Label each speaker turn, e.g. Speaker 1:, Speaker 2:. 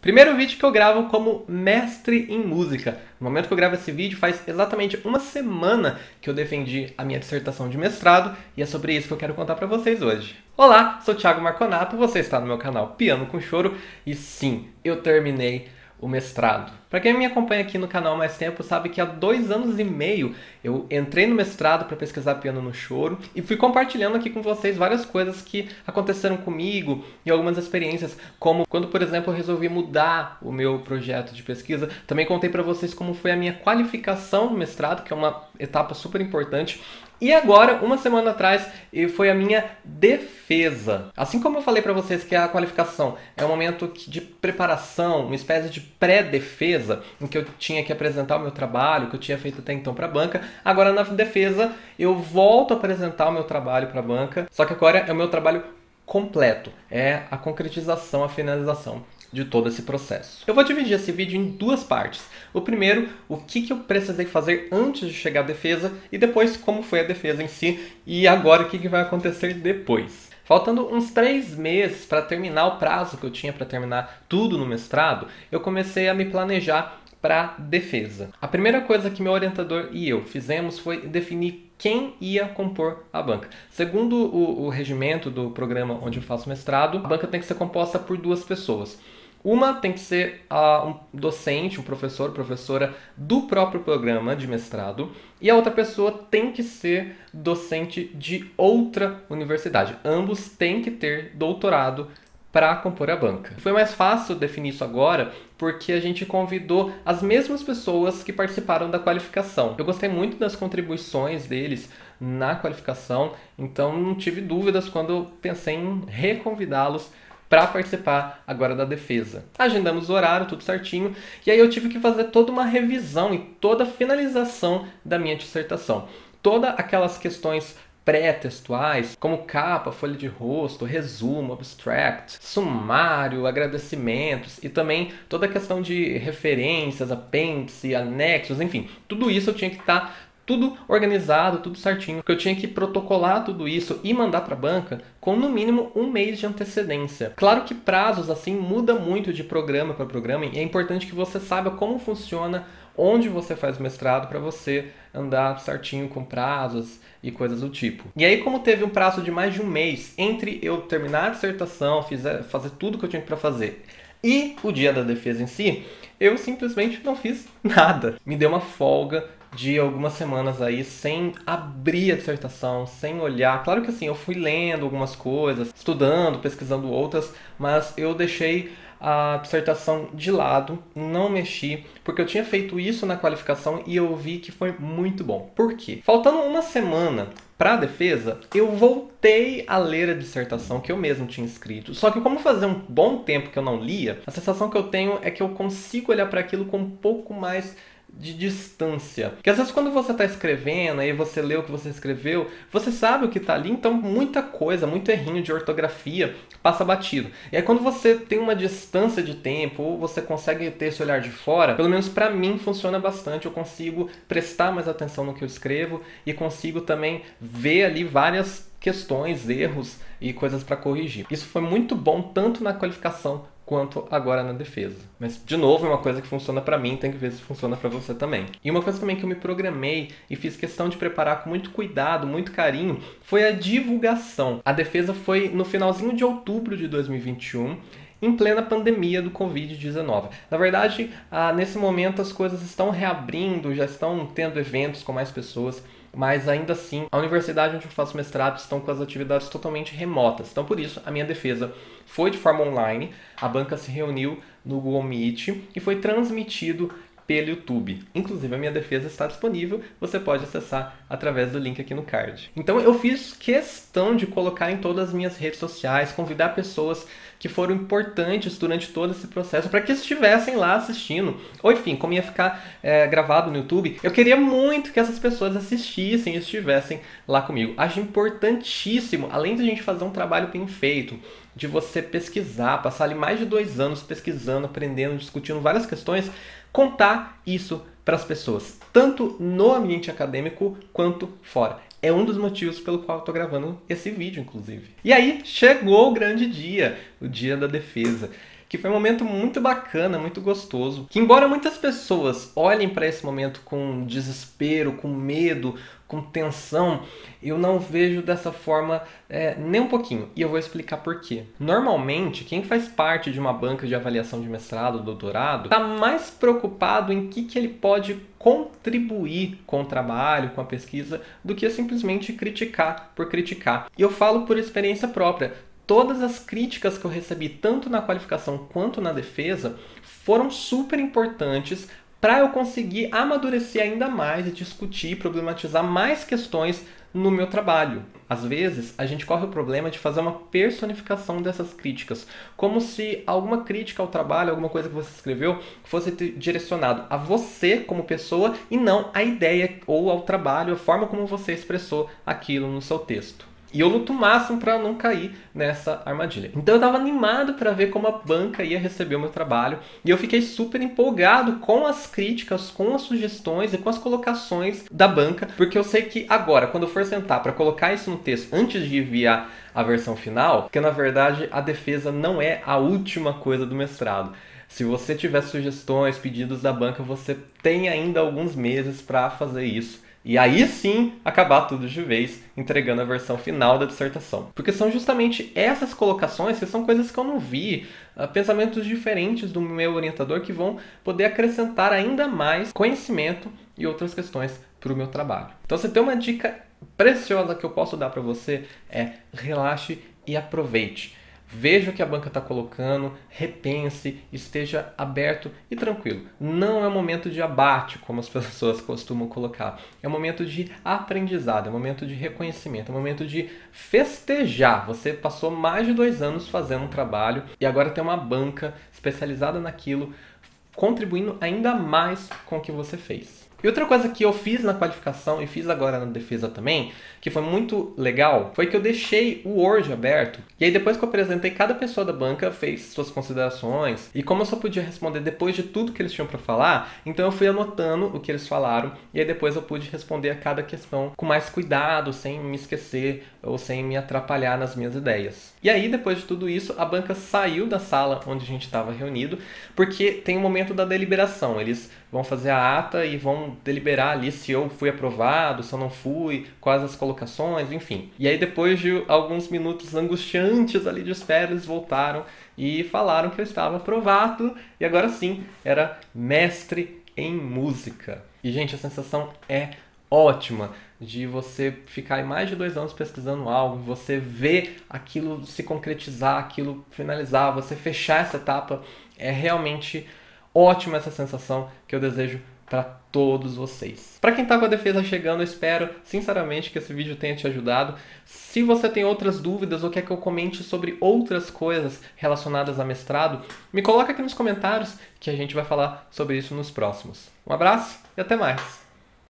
Speaker 1: Primeiro vídeo que eu gravo como mestre em música. No momento que eu gravo esse vídeo, faz exatamente uma semana que eu defendi a minha dissertação de mestrado e é sobre isso que eu quero contar pra vocês hoje. Olá, sou Thiago Marconato, você está no meu canal Piano com Choro e sim, eu terminei o mestrado. Para quem me acompanha aqui no canal há mais tempo, sabe que há 2 anos e meio eu entrei no mestrado para pesquisar piano no choro e fui compartilhando aqui com vocês várias coisas que aconteceram comigo e algumas experiências, como quando, por exemplo, eu resolvi mudar o meu projeto de pesquisa. Também contei para vocês como foi a minha qualificação no mestrado, que é uma etapa super importante. E agora, uma semana atrás, foi a minha defesa. Assim como eu falei para vocês que a qualificação é um momento de preparação, uma espécie de pré-defesa, em que eu tinha que apresentar o meu trabalho, que eu tinha feito até então para a banca, agora na defesa eu volto a apresentar o meu trabalho para a banca, só que agora é o meu trabalho completo, é a concretização, a finalização de todo esse processo. Eu vou dividir esse vídeo em 2 partes. O primeiro, o que eu precisei fazer antes de chegar à defesa e depois como foi a defesa em si e agora o que vai acontecer depois. Faltando uns 3 meses para terminar o prazo que eu tinha para terminar tudo no mestrado, eu comecei a me planejar para defesa. A primeira coisa que meu orientador e eu fizemos foi definir quem ia compor a banca. Segundo o regimento do programa onde eu faço mestrado, a banca tem que ser composta por 2 pessoas. Uma tem que ser um docente, um professor, professora do próprio programa de mestrado, e a outra pessoa tem que ser docente de outra universidade. Ambos têm que ter doutorado para compor a banca. Foi mais fácil definir isso agora porque a gente convidou as mesmas pessoas que participaram da qualificação. Eu gostei muito das contribuições deles na qualificação, então não tive dúvidas quando pensei em reconvidá-los para participar agora da defesa. Agendamos o horário, tudo certinho, e aí eu tive que fazer toda uma revisão e toda a finalização da minha dissertação. Todas aquelas questões pré-textuais, como capa, folha de rosto, resumo, abstract, sumário, agradecimentos e também toda a questão de referências, apêndice, anexos, enfim, tudo isso eu tinha que estar tudo organizado, tudo certinho, porque eu tinha que protocolar tudo isso e mandar para a banca com no mínimo 1 mês de antecedência. Claro que prazos assim muda muito de programa para programa e é importante que você saiba como funciona onde você faz o mestrado para você andar certinho com prazos e coisas do tipo. E aí, como teve um prazo de mais de 1 mês entre eu terminar a dissertação, fazer tudo que eu tinha para fazer e o dia da defesa em si, eu simplesmente não fiz nada. Me deu uma folga de algumas semanas aí sem abrir a dissertação, sem olhar. Claro que assim, eu fui lendo algumas coisas, estudando, pesquisando outras, mas eu deixei a dissertação de lado, não mexi, porque eu tinha feito isso na qualificação e eu vi que foi muito bom. Por quê? Faltando uma semana para a defesa, eu voltei a ler a dissertação que eu mesmo tinha escrito. Só que como fazia um bom tempo que eu não lia, a sensação que eu tenho é que eu consigo olhar para aquilo com um pouco mais de distância. Porque às vezes quando você está escrevendo, aí você lê o que você escreveu, você sabe o que está ali, então muita coisa, muito errinho de ortografia passa batido. E aí quando você tem uma distância de tempo, ou você consegue ter esse olhar de fora, pelo menos para mim funciona bastante, eu consigo prestar mais atenção no que eu escrevo e consigo também ver ali várias questões, erros e coisas para corrigir. Isso foi muito bom tanto na qualificação quanto agora na defesa. Mas, de novo, é uma coisa que funciona para mim, tem que ver se funciona para você também. E uma coisa também que eu me programei e fiz questão de preparar com muito cuidado, muito carinho, foi a divulgação. A defesa foi no finalzinho de outubro de 2021, em plena pandemia do Covid-19. Na verdade, nesse momento as coisas estão reabrindo, já estão tendo eventos com mais pessoas, mas ainda assim, a universidade onde eu faço mestrado estão com as atividades totalmente remotas. Então, por isso, a minha defesa foi de forma online, a banca se reuniu no Google Meet e foi transmitido pelo YouTube. Inclusive, a minha defesa está disponível, você pode acessar através do link aqui no card. Então, eu fiz questão de colocar em todas as minhas redes sociais, convidar pessoas que foram importantes durante todo esse processo para que estivessem lá assistindo. Ou enfim, como ia ficar gravado no YouTube, eu queria muito que essas pessoas assistissem e estivessem lá comigo. Acho importantíssimo, além de a gente fazer um trabalho bem feito, de você pesquisar, passar ali mais de 2 anos pesquisando, aprendendo, discutindo várias questões, contar isso para as pessoas, tanto no ambiente acadêmico quanto fora. É um dos motivos pelo qual eu estou gravando esse vídeo, inclusive. E aí chegou o grande dia, o dia da defesa. que foi um momento muito bacana, muito gostoso, que embora muitas pessoas olhem para esse momento com desespero, com medo, com tensão, eu não vejo dessa forma nem um pouquinho. E eu vou explicar por quê. Normalmente, quem faz parte de uma banca de avaliação de mestrado, doutorado, está mais preocupado em que ele pode contribuir com o trabalho, com a pesquisa, do que simplesmente criticar por criticar. E eu falo por experiência própria. Todas as críticas que eu recebi, tanto na qualificação quanto na defesa, foram super importantes para eu conseguir amadurecer ainda mais e discutir, problematizar mais questões no meu trabalho. Às vezes, a gente corre o problema de fazer uma personificação dessas críticas, como se alguma crítica ao trabalho, alguma coisa que você escreveu, fosse direcionado a você como pessoa e não à ideia ou ao trabalho, a forma como você expressou aquilo no seu texto. E eu luto o máximo para não cair nessa armadilha. Então eu estava animado para ver como a banca ia receber o meu trabalho. E eu fiquei super empolgado com as críticas, com as sugestões e com as colocações da banca. Porque eu sei que agora, quando eu for sentar para colocar isso no texto antes de enviar a versão final, porque na verdade a defesa não é a última coisa do mestrado. Se você tiver sugestões, pedidos da banca, você tem ainda alguns meses para fazer isso. E aí sim, acabar tudo de vez, entregando a versão final da dissertação. Porque são justamente essas colocações que são coisas que eu não vi, pensamentos diferentes do meu orientador que vão poder acrescentar ainda mais conhecimento e outras questões para o meu trabalho. Então, se tem uma dica preciosa que eu posso dar para você é relaxe e aproveite. Veja o que a banca está colocando, repense, esteja aberto e tranquilo. Não é um momento de abate, como as pessoas costumam colocar. É um momento de aprendizado, é um momento de reconhecimento, é um momento de festejar. Você passou mais de 2 anos fazendo um trabalho e agora tem uma banca especializada naquilo, contribuindo ainda mais com o que você fez. E outra coisa que eu fiz na qualificação e fiz agora na defesa também, que foi muito legal, foi que eu deixei o Word aberto. E aí depois que eu apresentei, cada pessoa da banca fez suas considerações. E como eu só podia responder depois de tudo que eles tinham para falar, então eu fui anotando o que eles falaram. E aí depois eu pude responder a cada questão com mais cuidado, sem me esquecer ou sem me atrapalhar nas minhas ideias. E aí depois de tudo isso, a banca saiu da sala onde a gente estava reunido, porque tem o momento da deliberação. Eles vão fazer a ata e vão deliberar ali se eu fui aprovado, se eu não fui, quais as colocações, enfim. E aí depois de alguns minutos angustiantes ali de espera, eles voltaram e falaram que eu estava aprovado e agora sim era mestre em música. E gente, a sensação é ótima de você ficar aí mais de 2 anos pesquisando algo, você ver aquilo se concretizar, aquilo finalizar, você fechar essa etapa, é realmente ótima essa sensação que eu desejo para todos vocês. Para quem está com a defesa chegando, eu espero sinceramente que esse vídeo tenha te ajudado. Se você tem outras dúvidas ou quer que eu comente sobre outras coisas relacionadas a mestrado, me coloca aqui nos comentários que a gente vai falar sobre isso nos próximos. Um abraço e até mais!